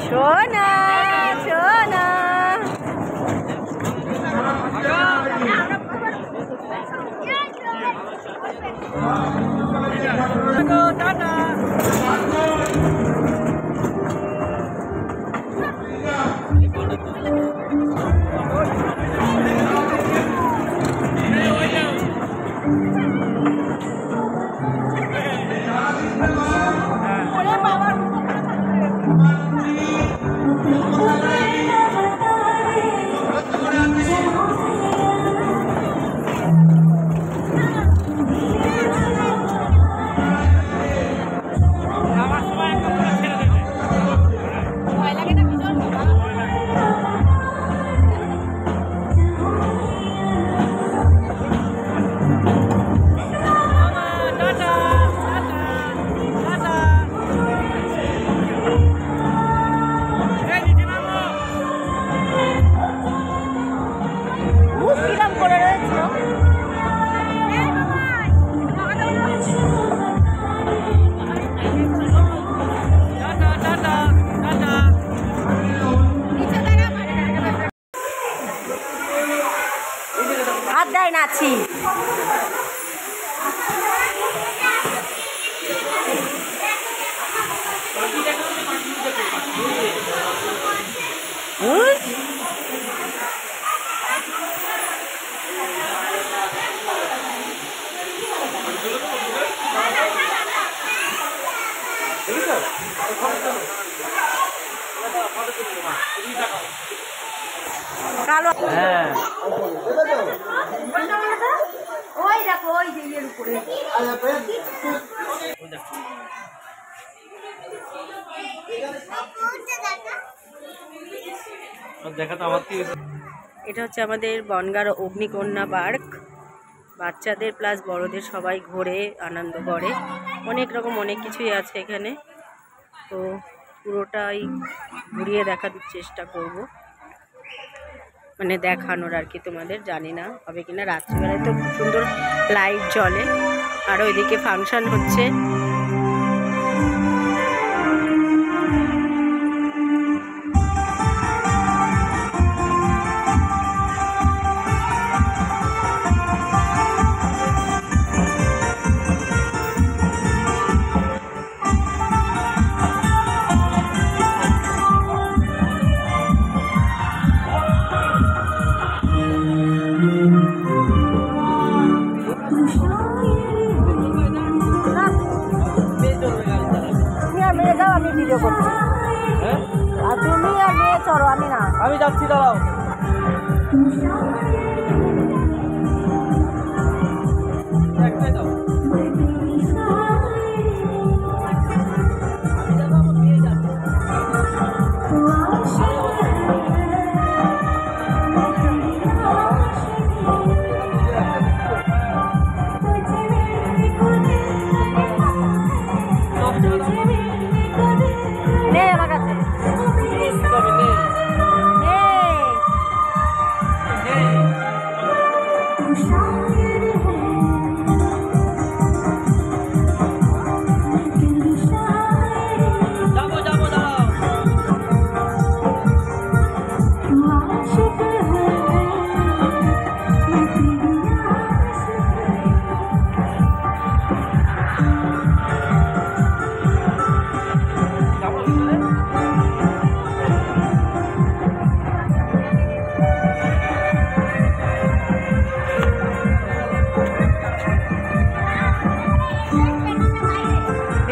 সোনা সোনা নাচি কালো হ্যাঁ ওই দেখো ওই যে এর উপরে এটা হচ্ছে আমাদের বনগাঁ অগ্নিকন্যা পার্ক। বাচ্চাদের প্লাস বড়দের সবাই ঘোরে আনন্দ করে, অনেক রকম অনেক কিছুই আছে এখানে। তো পুরোটাই ঘুরিয়ে দেখার চেষ্টা করব, মানে দেখানোর আর কি তোমাদের। জানি না হবে কিনা, রাত্রিবেলায় তো খুব সুন্দর লাইট জ্বলে। আর ওইদিকে ফাংশন হচ্ছে। আমি ভিডিও করছি, আর তুমি আর মেয়ে চলো, আমি না, আমি যাচ্ছি, দাঁড়াও।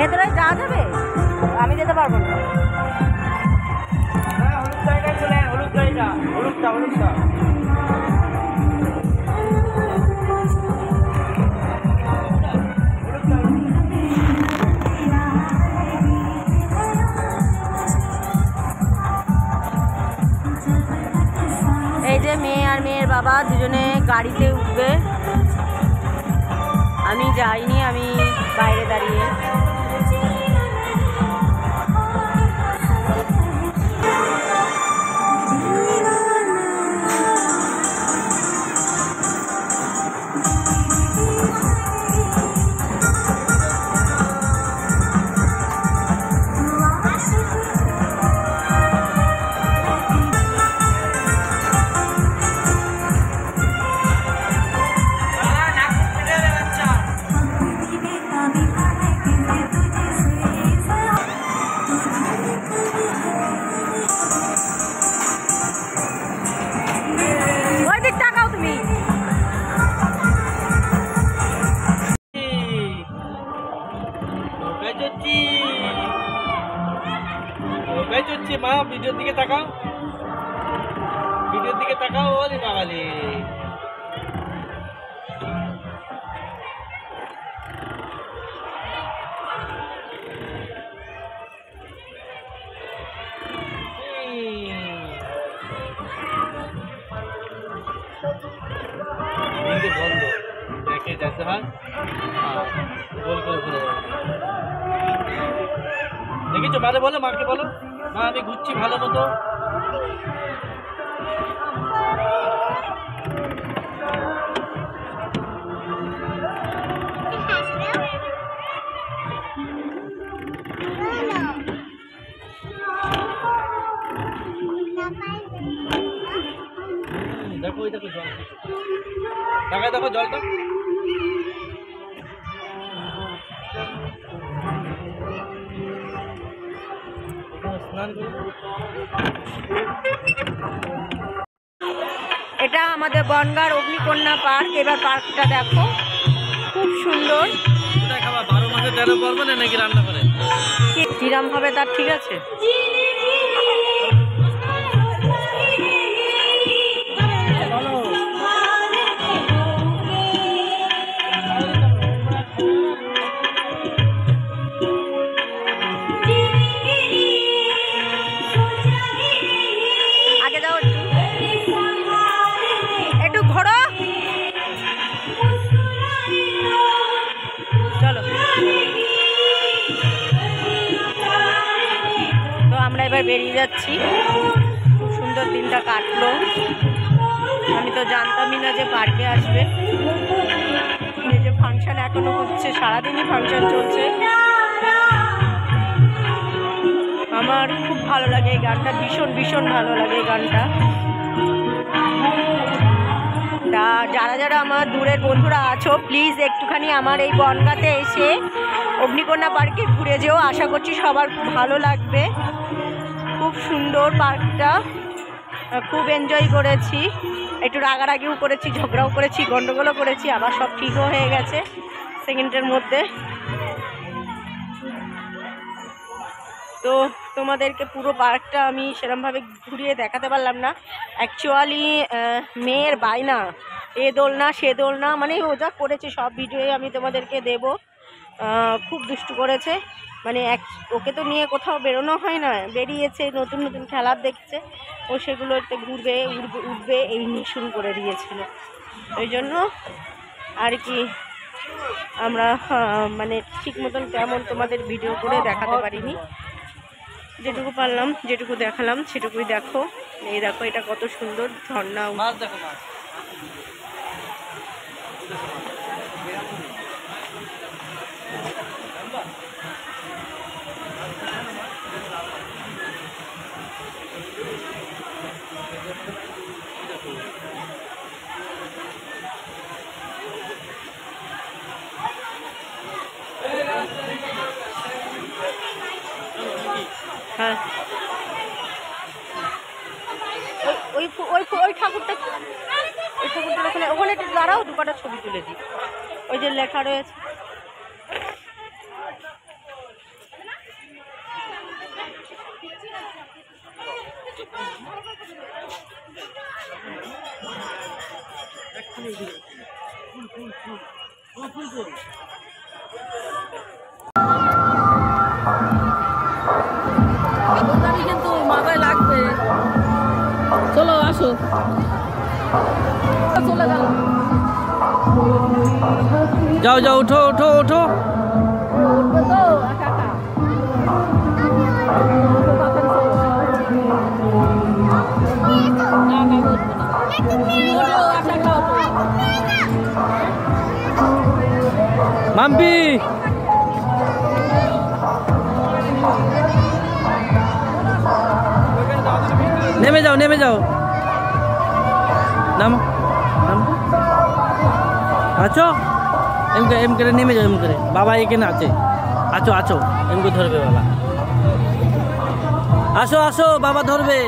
ভেতরে যাওয়া যাবে? আমি যেতে পারবো না। হলুদ জায়গায় চলে, হলুদ জায়গা, হলুদটা হলুদটা। এই যে মেয়ে আর মেয়ের বাবা দুজনে গাড়িতে উঠবে। আমি যাইনি, আমি বাইরে দাঁড়িয়ে। ওরে বাবালে বন্ধ দেখে যেতে হয় গোল করে ঘুরে যাবে দেখেছো মারে বলো মাকে বলো মা আমি ঘুরছি ভালো মতো দেখো ওই দেখো জল টাকায় দেখো জলটা স্নান করে এটা আমাদের বনগাঁর অগ্নিকন্যা পার্ক। এবার পার্কটা দেখো, খুব সুন্দর। খাবার 12 মাসে 13 পর্ব না নাকি রান্না করে কিরাম হবে তার ঠিক আছে। আগে যাও একটু ঘোরো, চলো। তো আমরা এবার বেরিয়ে যাচ্ছি। খুব সুন্দর দিনটা কাটলো। আমি তো জানতামই না যে পার্কে আসবে। এই যে ফাংশন এখনো হচ্ছে, সারাদিনই ফাংশন চলছে। আমার খুব ভালো লাগে এই গানটা, ভীষণ ভীষণ ভালো লাগে এই গানটা। তা যারা যারা আমার দূরের বন্ধুরা আছো, প্লিজ একটুখানি আমার এই বনগাঁতে এসে অগ্নিকন্যা পার্কে ঘুরে যেও। আশা করছি সবার ভালো লাগবে। খুব সুন্দর পার্কটা, খুব এনজয় করেছি। একটু রাগারাগিও করেছি, ঝগড়াও করেছি, গন্ডগোলও করেছি, আবার সব ঠিকও হয়ে গেছে সেকেন্ডের মধ্যে। তো তোমাদেরকে পুরো পার্কটা আমি সেরকমভাবে ঘুরিয়ে দেখাতে পারলাম না। অ্যাকচুয়ালি মেয়ের বায়না, এ দোলনা সে দোলনা, মানে ও যা করেছে সব ভিডিওয়ে আমি তোমাদেরকে দেব। খুব দুষ্টু করেছে, মানে ওকে তো নিয়ে কোথাও বেরোনো হয় না, বেরিয়েছে নতুন নতুন খেলার দেখছে, ও সেগুলোতে ঘুরবে উঠবে এই নিয়ে শুরু করে দিয়েছিল। ওই জন্য আর কি আমরা মানে ঠিক মতন তেমন তোমাদের ভিডিও করে দেখাতে পারিনি। যেটুকু পারলাম, যেটুকু দেখালাম সেটুকুই দেখো। এই দেখো এটা কত সুন্দর ঝর্ণা। মাছ দেখো মাছ। হ্যাঁ ওই ঠাকুরটা, ওই ঠাকুরটা ওখানে ওখানে একটু দাঁড়াও, দু কটা ছবি তুলে দিই। ওই যে লেখা রয়েছে কিন্তু মাথায় লাগবে। চলো আসো, চলে গেল। যাও যাও, ওঠো ওঠো ওঠো। উঠবে তো একা একা। মাম্পি নেমে যাও, নেমে যাও, নাম নাম আছো। এম করে নেমে যাও, এম করে। বাবা এখানে আছে, আছো আছো, এমকে ধরবে বাবা। আসো আসো, বাবা ধরবে।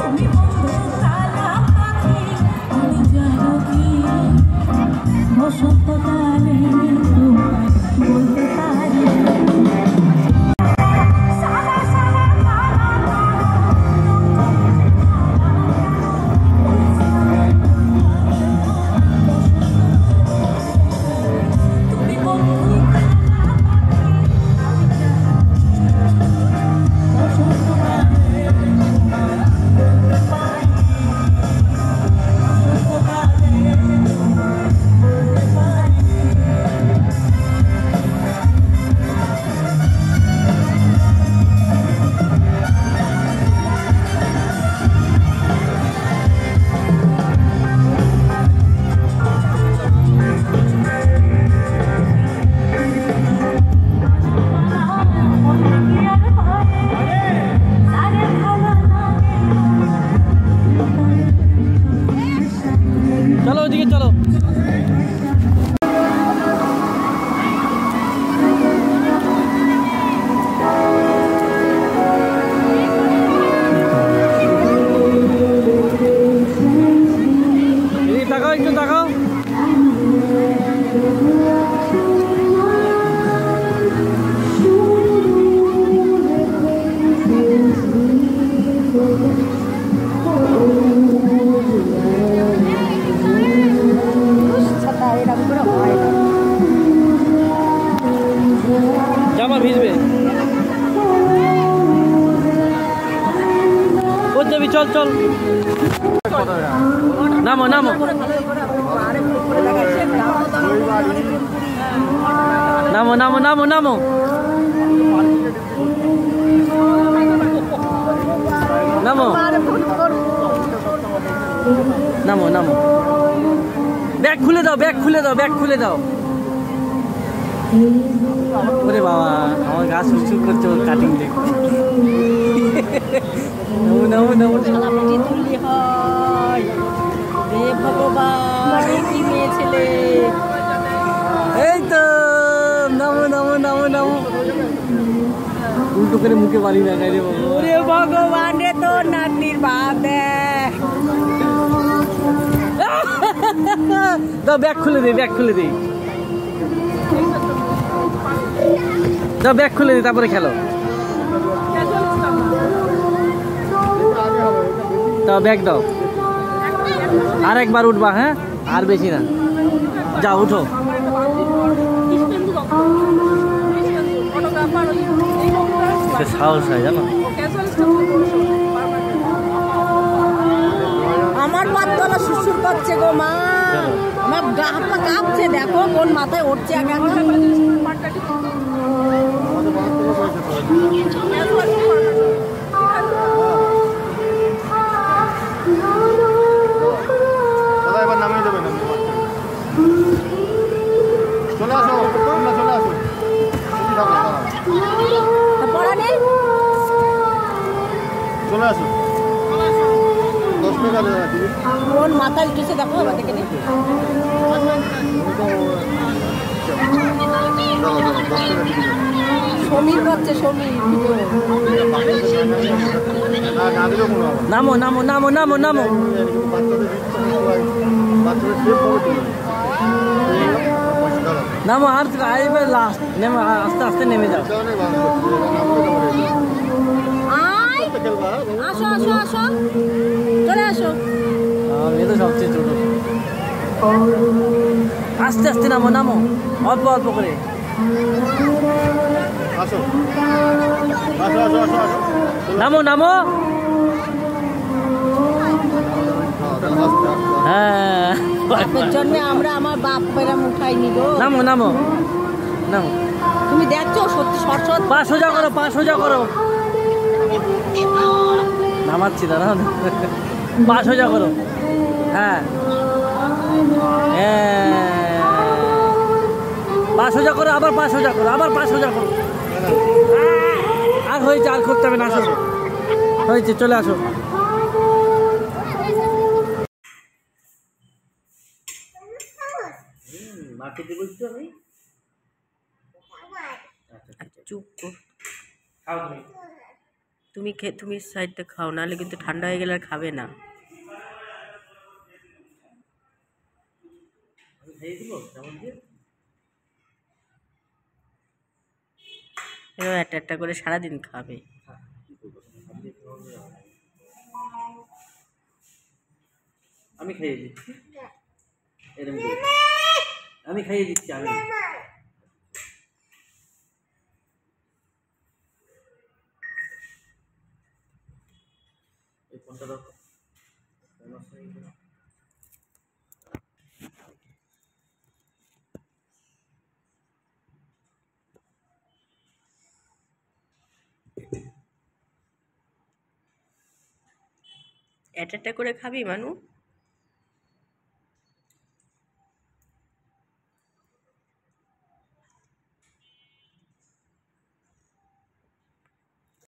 তুমি বন্ধু কালা পাখি, তুমি জানো কি চলো ওদিকে চলো। তাকাও একটু তাকাও। জামা ভিজবে। কোন যাবি? চল চল, নামো নামো নামো নামো নামো নামো নামো নামো নামো। ব্যাগ খুলে দাও, ব্যাগ খুলে দাও, ব্যাগ খুলে দাও। ওরে বাবা, আমার গা সুরসুর করছে ওর কাটিং দেখে। নামো নামো নামো। এই তো নামো নামো নামো নামো। উল্টো করে মুখে বাড়ি না রে বাবা। ওরে ভগবান রে, তোর নাতনির বাপ দেখ। দাও ব্যাগ খুলে দে, ব্যাগ খুলে দে, দাও ব্যাগ খুলে দে, তারপরে খেলো। দাও ব্যাগ দাও। আর একবার উঠবা, হ্যাঁ আর বেশি না। যাও উঠো। সাহস হয় জানো। আমার পাতলা সুসুর করছে গো মা, আমার গা হাত পা কাঁপছে। দেখো কোন মাথায় উঠছে আগে আগে। এবার নামিয়ে দেবেন। চলে আসো, তোমরা চলে আসো। পড়া নেই, চলে আসো। 10 টাকা দেওয়া দিবি। কোন মাথায় উঠেছে দেখো, এবার দেখে নি। সমীর করছে, সমীর। না দিলেও কোনো হবে না। নামো নামো নামো নামো নামো। নামো আর লাস্ট নেমে আস্তে আস্তে নেমে যাও। আয়, আসো আসো আসো, চলে আসো। এ তো সবচেয়ে ছোট। আস্তে আস্তে নামো নামো, অল্প অল্প করে। আসো আসো আসো আসো আসো। নামো নামো। হ্যাঁ, বাপের জন্য আমরা আমার বাপ পেরাম উঠাইনি গো। নামো নামো নামো। তুমি দেখছো সত্যি সরস্বত। পা সোজা করো, পা সোজা করো। নামাচ্ছি দাঁড়াও, পা সোজা করো। হ্যাঁ পা সোজা করো, আবার পা সোজা করো, আবার পা সোজা করো। আর হয়েছে, আর করতে হবে না। আসো, হয়েছে, চলে আসো। চুপ কর। তুমি সাইডটা খাও, নাহলে কিন্তু ঠান্ডা হয়ে গেলে আর খাবে না। খাইয়ে দিব কেমন দিয়ে? এবার একটা একটা করে সারাদিন খাবে। আমি খাইয়ে দিচ্ছি, এরকম করে। আমি খাইয়ে দিচ্ছি, আমি। এই ফোনটা দাও। একটা একটা করে খাবি মানু।